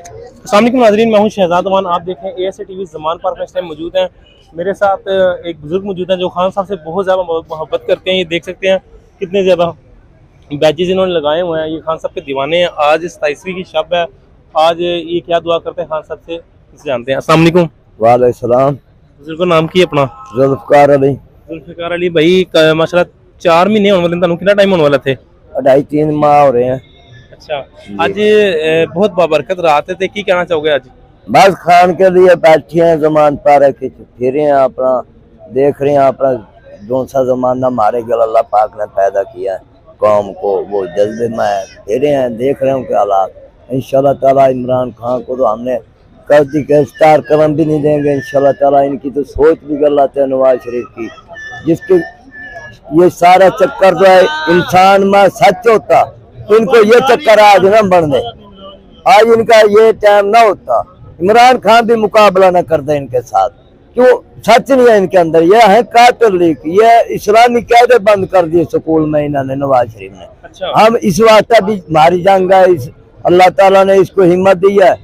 अस्सलाम वालेकुम नाज़रीन, मैं हूं शहजाद अमान। आप देखें ASA TV ज़मान पार्क में इस टाइम मौजूद हैं। मेरे साथ एक बुजुर्ग मौजूद हैं जो खान साहब से बहुत ज़्यादा मोहब्बत करते हैं। ये देख सकते हैं कितने ज़्यादा बैजेस इन्होंने लगाए हुए हैं। ये खान साहब के दीवाने हैं। आज 27वीं की शब है। आज ये क्या दुआ करते हैं खान साहब से इसे जानते हैं। अस्सलाम वालेकुम। वालेकुम सलाम। बुजुर्ग का नाम की अपना? जुल्फकार अली। जुल्फकार अली भाई, माशाल्लाह 4 महीने होने वाले, कितना टाइम होने वाला थे? 2.5-3 माह हो रहे हैं। अच्छा, आज बहुत बाबरकत रात है, की कहना चाहोगे आज? बस खान के लिए बैठे हैं, जमान पार्क फिरे हैं, अपना देख रहे हैं अपना जो सा जमाना हमारे गल अल्लाह पाक ने पैदा किया है कौम को, वो जज्बे में फिरे हैं, देख रहे हैं उनके हालात। इंशाल्लाह ताला इमरान खान को तो हमने कर दी के इफ्तार करम भी नहीं देंगे इंशाल्लाह ताला। इनकी तो सोच भी गलत है नवाज शरीफ की, जिसके ये सारा चक्कर जो है इंसान में सच होता, इनको ये चक्कर आज न बढ़ने, आज इनका ये टाइम ना होता, इमरान खान भी मुकाबला न करते इनके साथ। क्यों? सच नहीं है इनके अंदर। ये है कातिल लीग, ये इस्लामी कायदे बंद कर दिए स्कूल में इन्होंने, नवाज शरीफ ने। अच्छा। हम इस वास्ते भी हमारी जंग है, अल्लाह ताला ने इसको हिम्मत दी है,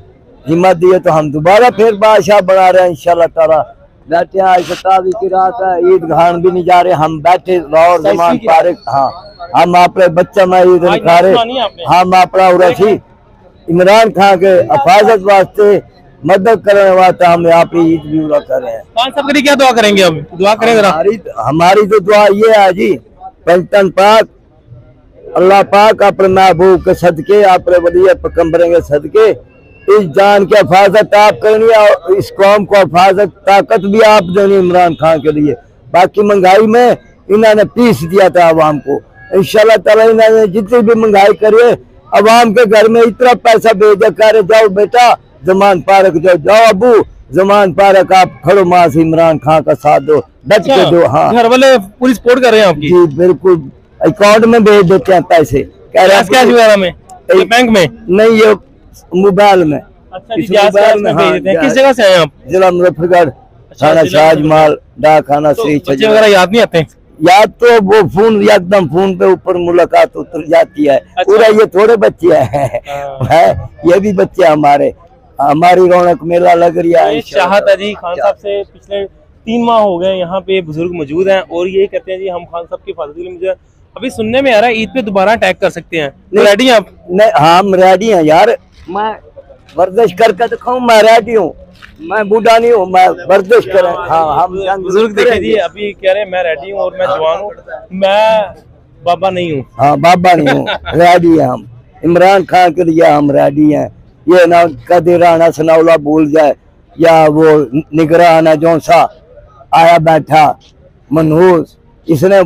हिम्मत दी है तो हम दोबारा फिर बादशाह बना रहे हैं इंशाल्लाह ताला। बैठे हैं, आज 27 की रात है, ईद खान भी नहीं जा रहे, हम बैठे और जमान पारे। हाँ, हम अपने बच्चा में ईद खा रहे, हम अपना उसी इमरान खान के हिफाजत वास्ते मदद करने वास्ते हम यहाँ पे ईद भी पूरा कर रहे हैं। खान साहब के लिए क्या दुआ करेंगे? अब दुआ करें जरा। हमारी तो दुआ ये है जी, पंचतन पाक अल्लाह पाक अपने महबूब के सदके, अपने वली पैगंबर के सदके इस जान की हिफाजत आप करनी है, इस कौम को हिफाजत ताकत भी आप देनी इमरान खान के लिए। बाकी महंगाई में इन्होंने पीस दिया था अवाम को, इंशाल्लाह ताला इन्होंने जितनी भी महंगाई करिए अवाम के घर में इतना पैसा भेजा करे, जाओ बेटा जमान पार्क जाओ, जाओ अबू जमान पार्क आप खड़ो, माँ से इमरान खान का साथ दो, डट के दो। हाँ, घर वाले पूरी सपोर्ट कर रहे हैं आपकी? जी बिल्कुल, अकाउंट में भेज देते हैं पैसे। कैश वगैरह में? बैंक में नहीं, ये मोबाइल में। अच्छा, मोबाइल में भेज देते हैं। किस जगह से आए आप? जिला मुजफ्फरगढ़, थाना शाहजमाल, डाक खाना श्री। बच्चे वगैरह याद नहीं आते? याद तो वो फोन एकदम फोन पे ऊपर मुलाकात उतर जाती है। अच्छा। पूरा ये थोड़े बच्चे हैं, ये भी बच्चे हमारे, हमारी रौनक मेला लग रही है। चाहत है जी, खान साहब से पिछले 3 माह हो गए यहाँ पे बुजुर्ग मौजूद हैं और ये कहते हैं जी हम खान साहब की हिफाजत के लिए, मुझे अभी सुनने में आ रहा है ईद पे दोबारा अटैक कर सकते हैं। रेडी हैं आप? नहीं, हम रेडी हैं यार, मैं वर्जिश करके दिखाऊं, मैं रेडी हूँ, मैं बूढ़ा नहीं हूँ, मैं वर्जिश करें। हाँ, हम बुजुर्ग देखिए जी, अभी कह रहे हैं मैं रेडी हूँ और मैं जवान हूँ, मैं बाबा नहीं हूँ। हाँ, बाबा नहीं हूँ, रेडी है हम इमरान खान के लिए, हम रेडी हैं। ये ना कदी राना सनाउला भूल जाए, या वो निगरान जो सा आया बैठा मनहूस, इसने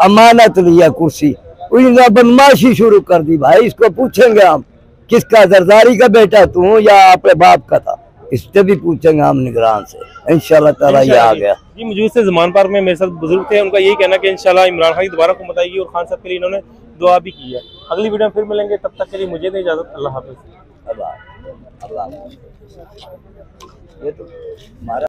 अमानत लिया कुर्सी, उसने बदमाशी शुरू कर दी। भाई इसको पूछेंगे हम, किसका जरदारी का बेटा तू या अपने बाप का था, इससे भी पूछेंगे हम निगरान से। इंशाल्लाह ताला ये आ गया जी। मौजूद से ज़मान पार्क में मेरे साथ बुजुर्ग थे, उनका यही कहना कि इंशाल्लाह इमरान खान की दोबारा हुकूमत आएगी और खान साहब के लिए इन्होंने दुआ भी की है। अगली वीडियो में फिर मिलेंगे, तब तक के लिए मुझे दें इजाजत। अल्लाह हाफिज़। अल्लाह। ये तो हमारा